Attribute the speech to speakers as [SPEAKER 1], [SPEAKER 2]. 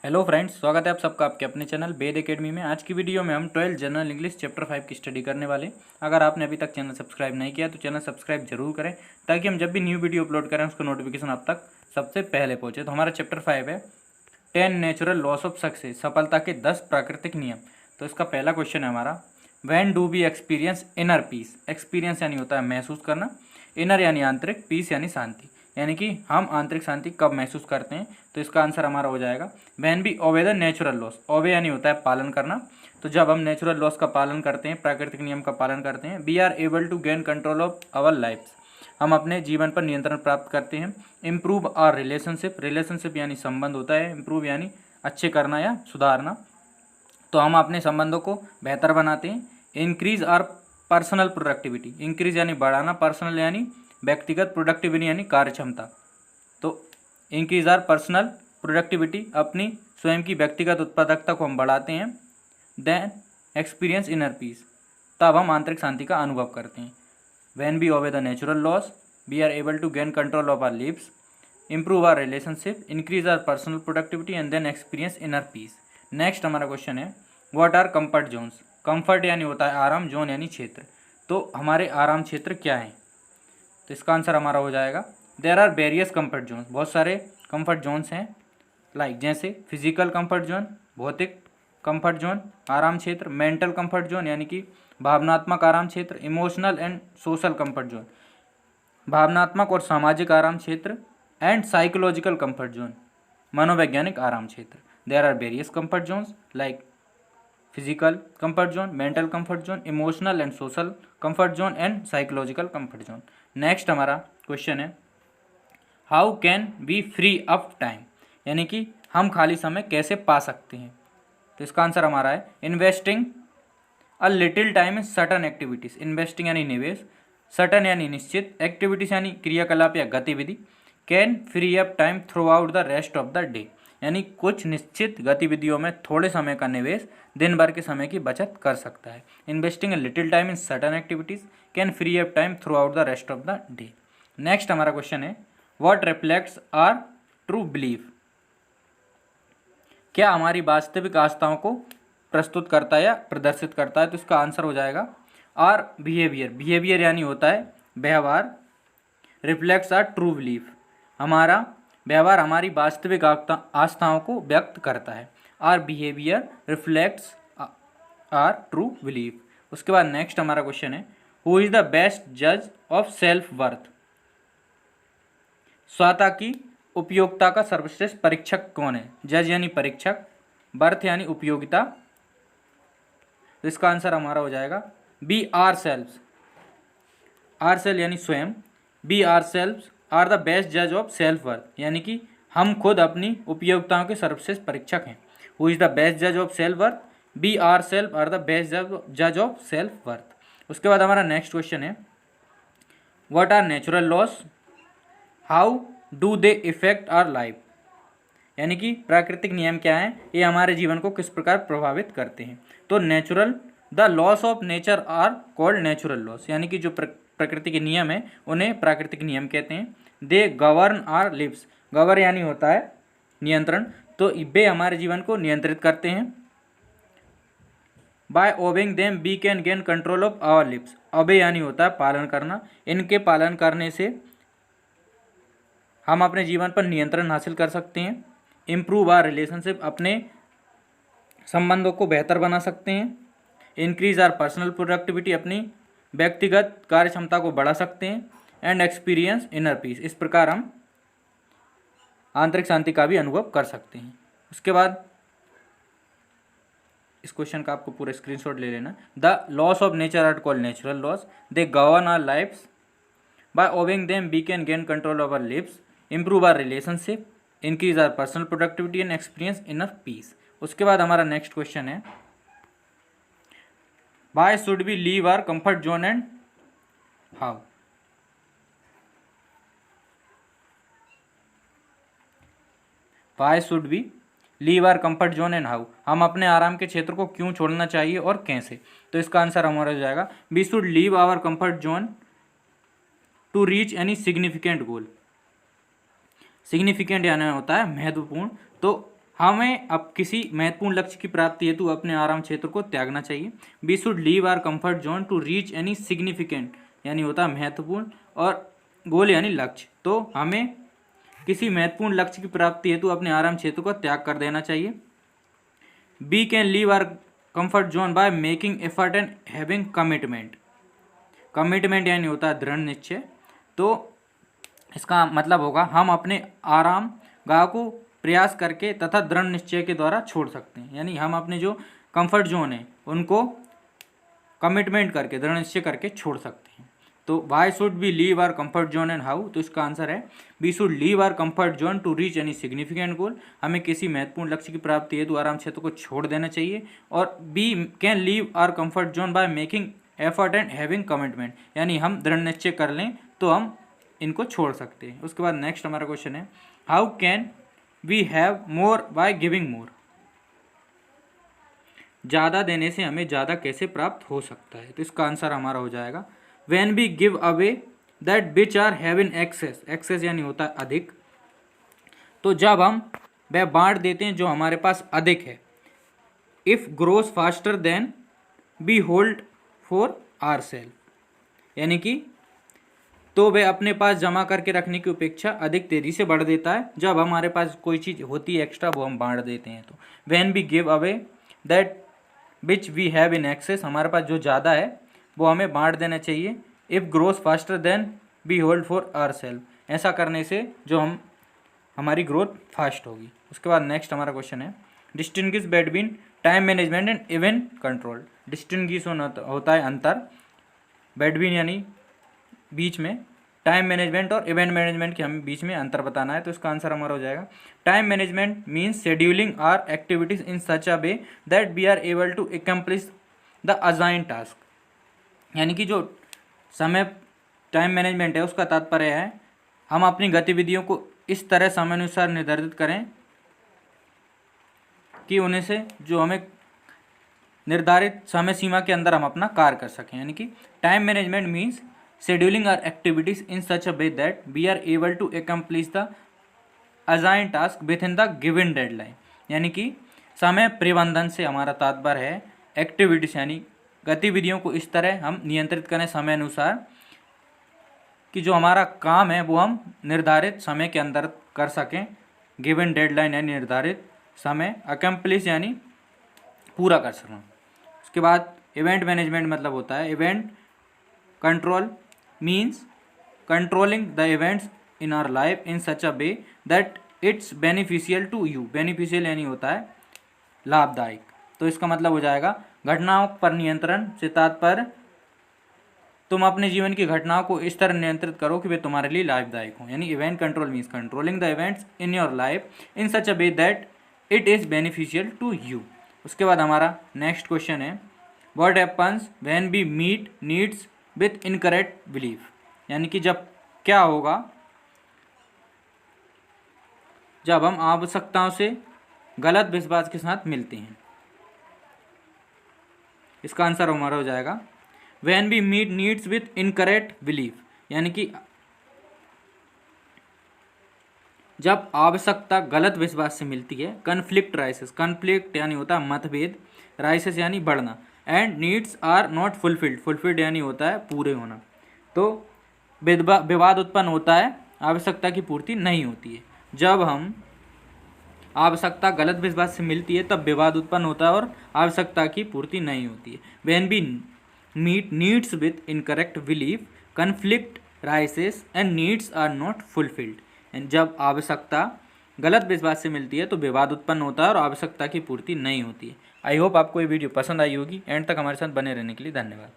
[SPEAKER 1] Hello friends, स्वागत है आप सबका आपके अपने चैनल वेद एकेडमी में। आज की वीडियो में हम 12 जनरल इंग्लिश चैप्टर 5 की स्टडी करने वाले। अगर आपने अभी तक चैनल सब्सक्राइब नहीं किया तो चैनल सब्सक्राइब जरूर करें, ताकि हम जब भी न्यू वीडियो अपलोड करें उसका नोटिफिकेशन आप तक सबसे पहले पहुंचे। तो हमारा चैप्टर 5 है 10 नेचुरल लॉस ऑफ सक्सेस, सफलता के 10 प्राकृतिक नियम। तो इसका पहला क्वेश्चन है हमारा, when do we experience inner peace. Experience यानी होता है महसूस करना, इनर यानी आंतरिक, पीस यानी शांति, यानी कि हम आंतरिक शांति कब महसूस करते हैं। तो इसका आंसर हमारा हो जाएगा when be obey the natural laws. Obey यानी होता है पालन करना, तो जब हम नेचुरल लॉस का पालन करते हैं, प्राकृतिक नियम का पालन करते हैं। We are able to gain control of our life, हम अपने जीवन पर नियंत्रण प्राप्त करते हैं। इम्प्रूव आवर रिलेशनशिप, रिलेशनशिप यानी संबंध होता है, इम्प्रूव यानी अच्छे करना या सुधारना, तो हम अपने संबंधों को बेहतर बनाते हैं। Increase our personal productivity, increase यानी बढ़ाना, पर्सनल यानी व्यक्तिगत, प्रोडक्टिविटी यानी कार्य क्षमता। तो इंक्रीज आवर पर्सनल प्रोडक्टिविटी, अपनी स्वयं की व्यक्तिगत उत्पादकता को हम बढ़ाते हैं। देन एक्सपीरियंस इनर पीस, तब हम आंतरिक शांति का अनुभव करते हैं। When we obey the natural laws, we are able to gain control of our lives, improve our relationship, increase our personal productivity and then experience inner peace. Next हमारा question है, what are comfort zones. Comfort यानी होता है आराम, zone यानी क्षेत्र। तो हमारे आराम क्षेत्र क्या हैं? तो इसका आंसर हमारा हो जाएगा, there are various comfort zones. बहुत सारे कंफर्ट जोन्स हैं, लाइक जैसे फिजिकल कंफर्ट जोन, भौतिक कंफर्ट जोन, आराम क्षेत्र। मेंटल कंफर्ट जोन यानी कि भावनात्मक आराम क्षेत्र। Emotional and social comfort zone, भावनात्मक और सामाजिक आराम क्षेत्र। एंड साइकोलॉजिकल कंफर्ट जोन, मनोवैज्ञानिक आराम क्षेत्र। There are various comfort zones like physical comfort zone, mental comfort zone, emotional and social comfort zone and psychological comfort zone. Next हमारा question है, how can we free up time, यानी कि हम खाली समय कैसे पा सकते हैं। तो इसका आंसर हमारा है, investing a little time in certain activities. Investing यानी निवेश, सर्टन यानी निश्चित, एक्टिविटीज यानी क्रियाकलाप या गतिविधि। Can free up time throughout the rest of the day, यानी कुछ निश्चित गतिविधियों में थोड़े समय का निवेश दिन भर के समय की बचत कर सकता है। Investing a little time in certain activities can free up time throughout the rest of the day. Next हमारा क्वेश्चन है, what reflects our true belief. क्या हमारी वास्तविक आस्थाओं को प्रस्तुत करता है या प्रदर्शित करता है। तो इसका आंसर हो जाएगा, आर बिहेवियर। बिहेवियर यानी होता है व्यवहार, रिफ्लेक्ट्स आर ट्रू बिलीफ, हमारा व्यवहार हमारी वास्तविक आस्थाओं को व्यक्त करता है। Our behaviour reflects our true belief. उसके बाद नेक्स्ट हमारा क्वेश्चन है, हु इज द बेस्ट जज ऑफ सेल्फ वर्थ। स्वता की उपयोगिता का सर्वश्रेष्ठ परीक्षक कौन है। जज यानी परीक्षक, वर्थ यानी उपयोगिता, तो इसका आंसर हमारा हो जाएगा, we ourselves. Our self यानी स्वयं, we ourselves are the best जज ऑफ सेल्फ वर्थ, यानी कि हम खुद अपनी उपयोगिताओं के सर्वश्रेष्ठ परीक्षक हैं। हु इज द बेस्ट जज of self worth, B are self are the best जज ऑफ सेल्फ वर्थ। उसके बाद हमारा नेक्स्ट क्वेश्चन है, what are natural loss, how do they effect our life, यानी कि प्राकृतिक नियम क्या हैं, ये हमारे जीवन को किस प्रकार प्रभावित करते हैं। तो natural, the laws of nature are called natural laws, यानी कि जो प्रकृति के नियम है उन्हें प्राकृतिक नियम कहते हैं। दे गवर्न आवर लिव्स, गवर्न यानी होता है नियंत्रण, तो वे हमारे जीवन को नियंत्रित करते हैं। By obeying them we can gain control of our lives, obey यानी होता है पालन करना, इनके पालन करने से हम अपने जीवन पर नियंत्रण हासिल कर सकते हैं। इम्प्रूव आवर रिलेशनशिप, अपने संबंधों को बेहतर बना सकते हैं। इंक्रीज आवर पर्सनल प्रोडक्टिविटी, अपनी व्यक्तिगत कार्य क्षमता को बढ़ा सकते हैं। एंड एक्सपीरियंस इनर पीस, इस प्रकार हम आंतरिक शांति का भी अनुभव कर सकते हैं। उसके बाद इस क्वेश्चन का आपको पूरा स्क्रीनशॉट ले लेना। The laws of nature are called natural laws, they govern our lifes, by obeying them we can gain control over lives, improve our relationship, increase our personal productivity and experience inner peace. उसके बाद हमारा next question है, why should we leave our comfort zone and how. Why should we leave our comfort zone and how, हम अपने आराम के क्षेत्र को क्यों छोड़ना चाहिए और कैसे। तो इसका आंसर हमारा हो जाएगा, we should leave our comfort zone to reach any significant goal. Significant यानी होता है महत्वपूर्ण, तो हमें अब किसी महत्वपूर्ण लक्ष्य की प्राप्ति हेतु अपने आराम क्षेत्र को त्यागना चाहिए। We should leave our comfort zone to reach any significant, यानी होता है महत्वपूर्ण, और गोल यानी लक्ष्य। तो हमें किसी महत्वपूर्ण लक्ष्य की प्राप्ति हेतु अपने आराम क्षेत्र को त्याग कर देना चाहिए। We can leave our comfort zone by making effort and having commitment. Commitment यानी होता है दृढ़ निश्चय। तो इसका मतलब होगा हम अपने आराम गाह को प्रयास करके तथा दृढ़ निश्चय के द्वारा छोड़ सकते हैं, यानी हम अपने जो कंफर्ट जोन है उनको कमिटमेंट करके दृढ़ निश्चय करके छोड़ सकते हैं। तो why should we leave our comfort zone and how, तो इसका आंसर है we should leave our comfort zone to reach any significant goal. हमें किसी महत्वपूर्ण लक्ष्य की प्राप्ति हेतु आराम क्षेत्र को छोड़ देना चाहिए। और we can leave our comfort zone by making effort and having commitment, यानी हम दृढ़ निश्चय कर लें तो हम इनको छोड़ सकते हैं। उसके बाद नेक्स्ट हमारा क्वेश्चन है how can we have more by giving more. ज़्यादा देने से हमें ज़्यादा कैसे प्राप्त हो सकता है, तो इसका आंसर हमारा हो जाएगा when we give away that which are have in excess. Excess यानी होता है अधिक। तो जब हम वह बांट देते हैं जो हमारे पास अधिक है। If grows faster than we hold for our self, यानी कि तो वह अपने पास जमा करके रखने की अपेक्षा अधिक तेजी से बढ़ देता है। जब हमारे पास कोई चीज़ होती है एक्स्ट्रा वो हम बांट देते हैं। तो when we give away that which we have in excess, हमारे पास जो ज़्यादा है वो हमें बांट देना चाहिए। If growth faster than we hold for our self, ऐसा करने से जो हमारी ग्रोथ फास्ट होगी। उसके बाद नेक्स्ट हमारा क्वेश्चन है distinguish between time management and event control. Distinguish होता है अंतर, बिटवीन यानी बीच में, टाइम मैनेजमेंट और इवेंट मैनेजमेंट के हमें बीच में अंतर बताना है। तो इसका आंसर हमारा हो जाएगा time management means scheduling our activities in such a way that we are able to accomplish the assign task, यानी कि जो समय टाइम मैनेजमेंट है उसका तात्पर्य है हम अपनी गतिविधियों को इस तरह समयानुसार निर्धारित करें कि उन्हें से जो हमें निर्धारित समय सीमा के अंदर हम अपना कार्य कर सकें। यानी कि time management means scheduling our activities in such a way that we are able to accomplish the assign task within the given deadline, यानी कि समय प्रबंधन से हमारा तात्पर्य है एक्टिविटीज यानी गतिविधियों को इस तरह हम नियंत्रित करें समय अनुसार कि जो हमारा काम है वो हम निर्धारित समय के अंदर कर सकें। गिवन डेडलाइन यानी निर्धारित समय, अकम्प्लिश यानी पूरा कर सकें। उसके बाद इवेंट मैनेजमेंट मतलब होता है event control means controlling the events in our life in such a way that it's beneficial to you. Beneficial यानी होता है लाभदायक। तो इसका मतलब हो जाएगा घटनाओं पर नियंत्रण से तात्पर्य तुम अपने जीवन की घटनाओं को इस तरह नियंत्रित करो कि वे तुम्हारे लिए लाभदायक हों। यानी event control means controlling the events in your life in such a way that it is beneficial to you. उसके बाद हमारा नेक्स्ट क्वेश्चन है what happens when we meet needs with incorrect belief, यानी कि जब क्या होगा जब हम आवश्यकताओं से गलत विश्वास के साथ मिलते हैं। इसका आंसर हमारा हो जाएगा when we meet needs with incorrect belief, यानी कि जब आवश्यकता गलत विश्वास से मिलती है। कन्फ्लिक्ट राइसेस, कन्फ्लिक्ट यानी होता है मतभेद, राइसेस यानी बढ़ना, and needs are not fulfilled, fulfilled यानी होता है पूरे होना। तो विवाद उत्पन्न होता है, आवश्यकता की पूर्ति नहीं होती है। जब हम आवश्यकता गलत विश्वास से मिलती है तब विवाद उत्पन्न होता है और आवश्यकता की पूर्ति नहीं होती है। When we meet needs with incorrect belief conflict rises and needs are not fulfilled, जब आवश्यकता गलत विश्वास से मिलती है तो विवाद उत्पन्न होता है और आवश्यकता की पूर्ति नहीं होती है। आई होप आपको ये वीडियो पसंद आई होगी। एंड तक हमारे साथ बने रहने के लिए धन्यवाद।